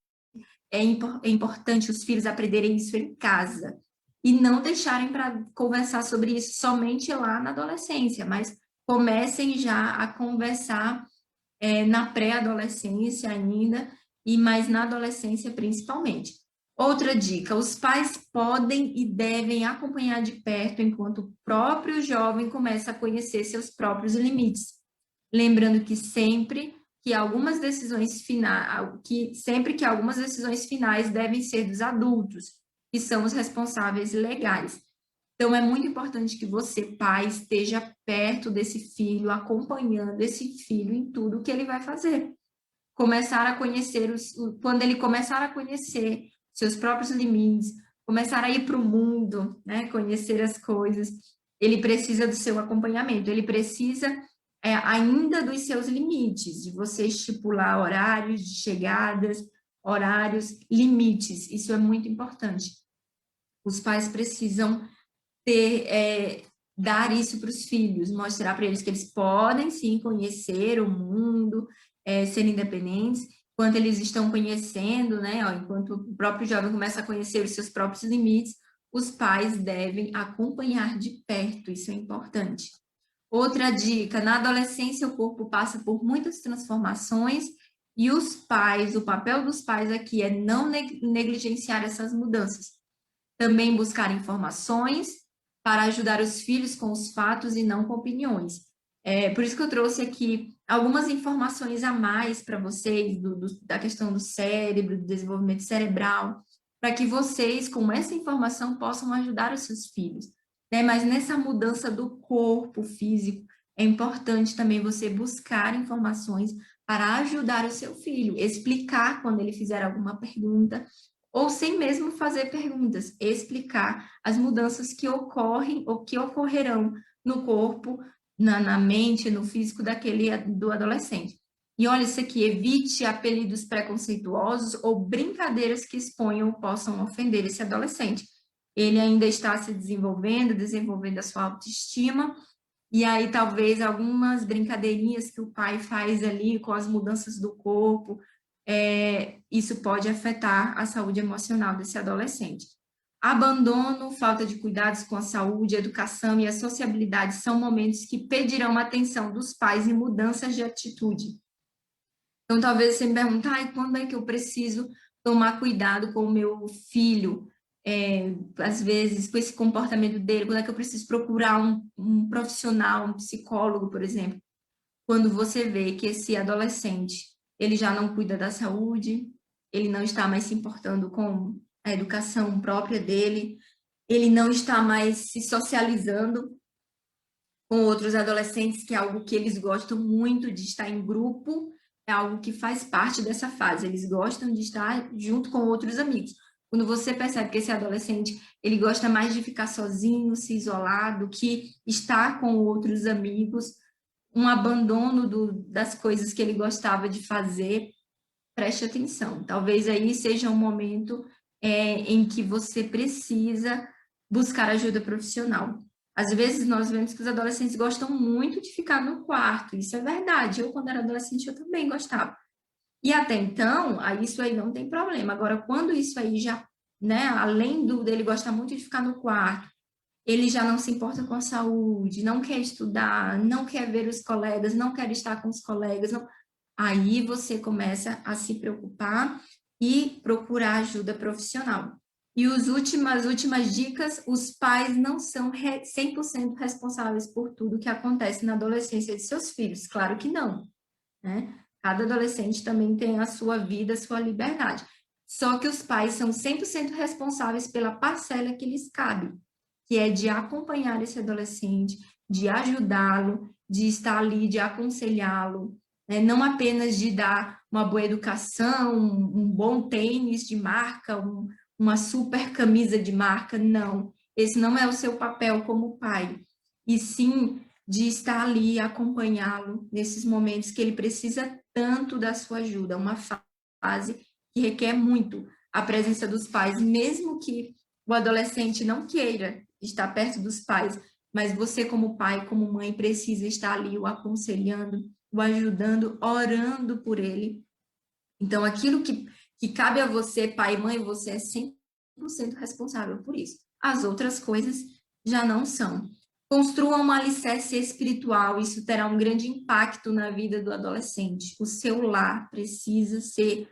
é importante os filhos aprenderem isso em casa e não deixarem para conversar sobre isso somente lá na adolescência, mas comecem já a conversar na pré-adolescência ainda, e mais na adolescência principalmente. Outra dica, os pais podem e devem acompanhar de perto enquanto o próprio jovem começa a conhecer seus próprios limites. Lembrando que sempre que algumas decisões finais devem ser dos adultos, que são os responsáveis legais. Então, é muito importante que você, pai, esteja perto desse filho, acompanhando esse filho em tudo que ele vai fazer. Quando ele começar a conhecer seus próprios limites, começar a ir para o mundo, né, conhecer as coisas, ele precisa do seu acompanhamento, ele precisa ainda dos seus limites, de você estipular horários de chegadas, horários, limites, isso é muito importante. Os pais precisam dar isso para os filhos, mostrar para eles que eles podem sim conhecer o mundo, ser independentes, enquanto eles estão conhecendo, né, enquanto o próprio jovem começa a conhecer os seus próprios limites, os pais devem acompanhar de perto, isso é importante. Outra dica, na adolescência o corpo passa por muitas transformações e o papel dos pais aqui é não negligenciar essas mudanças. Também buscar informações para ajudar os filhos com os fatos e não com opiniões. Por isso que eu trouxe aqui algumas informações a mais para vocês da questão do cérebro, do desenvolvimento cerebral, para que vocês, com essa informação, possam ajudar os seus filhos. Né? Mas nessa mudança do corpo físico, é importante também você buscar informações para ajudar o seu filho, explicar quando ele fizer alguma pergunta, ou sem mesmo fazer perguntas, explicar as mudanças que ocorrem ou que ocorrerão no corpo, na mente, no físico do adolescente. E olha isso aqui, evite apelidos preconceituosos ou brincadeiras que exponham ou possam ofender esse adolescente. Ele ainda está se desenvolvendo a sua autoestima, e aí talvez algumas brincadeirinhas que o pai faz ali com as mudanças do corpo, isso pode afetar a saúde emocional desse adolescente. Abandono, falta de cuidados com a saúde, a educação e a sociabilidade são momentos que pedirão atenção dos pais e mudanças de atitude. Então, talvez você me pergunte, quando é que eu preciso tomar cuidado com o meu filho? Às vezes, com esse comportamento dele, quando é que eu preciso procurar um profissional, um psicólogo, por exemplo? Quando você vê que esse adolescente, ele já não cuida da saúde, ele não está mais se importando com a educação própria dele, ele não está mais se socializando com outros adolescentes, que é algo que eles gostam muito de estar em grupo, é algo que faz parte dessa fase, eles gostam de estar junto com outros amigos. Quando você percebe que esse adolescente, ele gosta mais de ficar sozinho, se isolar, do que estar com outros amigos, um abandono das coisas que ele gostava de fazer, preste atenção. Talvez aí seja um momento em que você precisa buscar ajuda profissional. Às vezes nós vemos que os adolescentes gostam muito de ficar no quarto, isso é verdade. Eu, quando era adolescente, eu também gostava. E até então, isso aí não tem problema. Agora, quando isso aí já, né, além dele gostar muito de ficar no quarto, ele já não se importa com a saúde, não quer estudar, não quer ver os colegas, não quer estar com os colegas, não. Aí você começa a se preocupar e procurar ajuda profissional. E as últimas dicas, os pais não são 100% responsáveis por tudo que acontece na adolescência de seus filhos, claro que não, né? Cada adolescente também tem a sua vida, a sua liberdade. Só que os pais são 100% responsáveis pela parcela que lhes cabe, que é de acompanhar esse adolescente, de ajudá-lo, de estar ali, de aconselhá-lo, né? Não apenas de dar uma boa educação, um bom tênis de marca, uma super camisa de marca, não. Esse não é o seu papel como pai. E sim de estar ali, acompanhá-lo nesses momentos que ele precisa tanto da sua ajuda, uma fase que requer muito a presença dos pais, mesmo que o adolescente não queira estar perto dos pais, mas você como pai, como mãe, precisa estar ali o aconselhando, o ajudando, orando por ele. Então, aquilo que cabe a você, pai e mãe, você é 100% responsável por isso. As outras coisas já não são. Construa um alicerce espiritual, isso terá um grande impacto na vida do adolescente. O seu lar precisa ser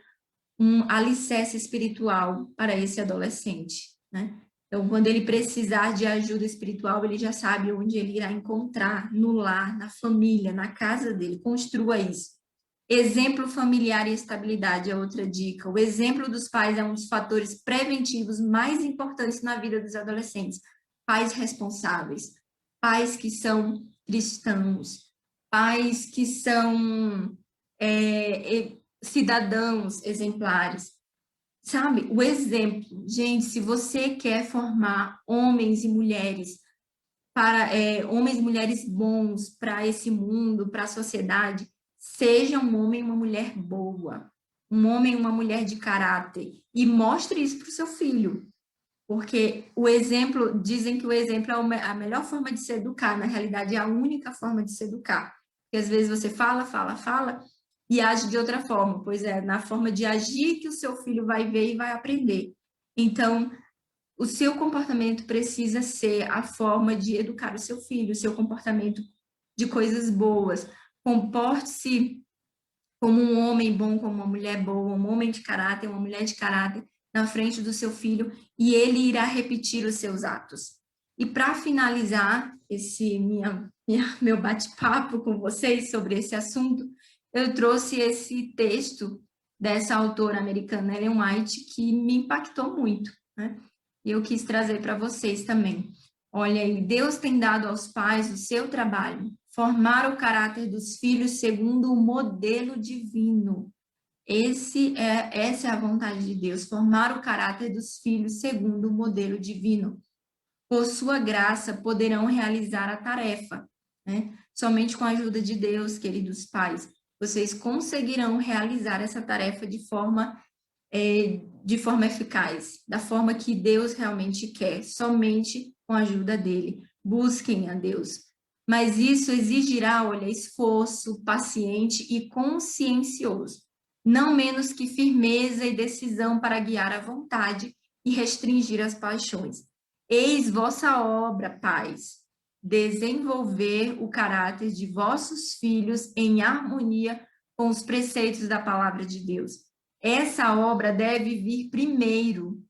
um alicerce espiritual para esse adolescente, né? Então, quando ele precisar de ajuda espiritual, ele já sabe onde ele irá encontrar, no lar, na família, na casa dele. Construa isso. Exemplo familiar e estabilidade é outra dica. O exemplo dos pais é um dos fatores preventivos mais importantes na vida dos adolescentes. Pais responsáveis, pais que são cristãos, pais que são cidadãos exemplares. Sabe, o exemplo, gente, se você quer formar homens e mulheres homens e mulheres bons para esse mundo, para a sociedade, seja um homem e uma mulher boa, um homem e uma mulher de caráter, e mostre isso para o seu filho, porque o exemplo, dizem que o exemplo é a melhor forma de se educar, na realidade é a única forma de se educar, porque às vezes você fala, e age de outra forma, pois é na forma de agir que o seu filho vai ver e vai aprender. Então, o seu comportamento precisa ser a forma de educar o seu filho, o seu comportamento de coisas boas. Comporte-se como um homem bom, como uma mulher boa, um homem de caráter, uma mulher de caráter, na frente do seu filho, e ele irá repetir os seus atos. E para finalizar meu bate-papo com vocês sobre esse assunto, eu trouxe esse texto dessa autora americana, Ellen White, que me impactou muito, né? E eu quis trazer para vocês também. Olha aí, Deus tem dado aos pais o seu trabalho, formar o caráter dos filhos segundo o modelo divino. Essa é a vontade de Deus, formar o caráter dos filhos segundo o modelo divino. Por sua graça, poderão realizar a tarefa, né? Somente com a ajuda de Deus, queridos pais, vocês conseguirão realizar essa tarefa de forma eficaz, da forma que Deus realmente quer, somente com a ajuda dele. Busquem a Deus. Mas isso exigirá, olha, esforço, paciente e consciencioso, não menos que firmeza e decisão para guiar a vontade e restringir as paixões. Eis vossa obra, pais, desenvolver o caráter de vossos filhos em harmonia com os preceitos da palavra de Deus. Essa obra deve vir primeiro,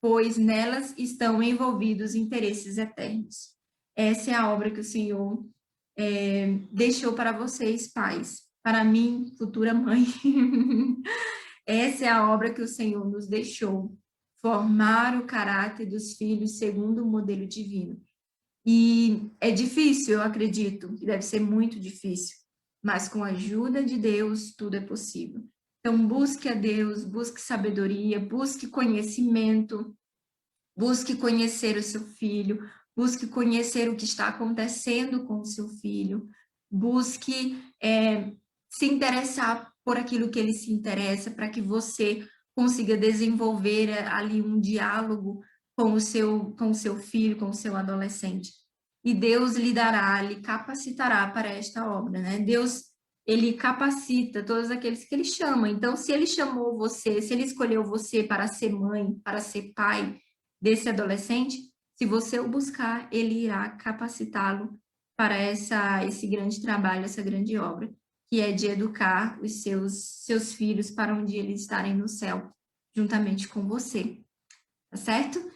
pois nelas estão envolvidos interesses eternos. Essa é a obra que o Senhor deixou para vocês, pais, para mim, futura mãe. Essa é a obra que o Senhor nos deixou, formar o caráter dos filhos segundo o modelo divino. E é difícil, eu acredito, que deve ser muito difícil, mas com a ajuda de Deus, tudo é possível. Então, busque a Deus, busque sabedoria, busque conhecimento, busque conhecer o seu filho, busque conhecer o que está acontecendo com o seu filho, busque se interessar por aquilo que ele se interessa, para que você consiga desenvolver ali um diálogo com o seu filho, com o seu adolescente. E Deus lhe dará, lhe capacitará para esta obra, né? Deus, ele capacita todos aqueles que ele chama. Então, se ele chamou você, se ele escolheu você para ser mãe, para ser pai desse adolescente, se você o buscar, ele irá capacitá-lo para esse grande trabalho, essa grande obra, que é de educar os seus filhos para um dia eles estarem no céu, juntamente com você. Tá certo?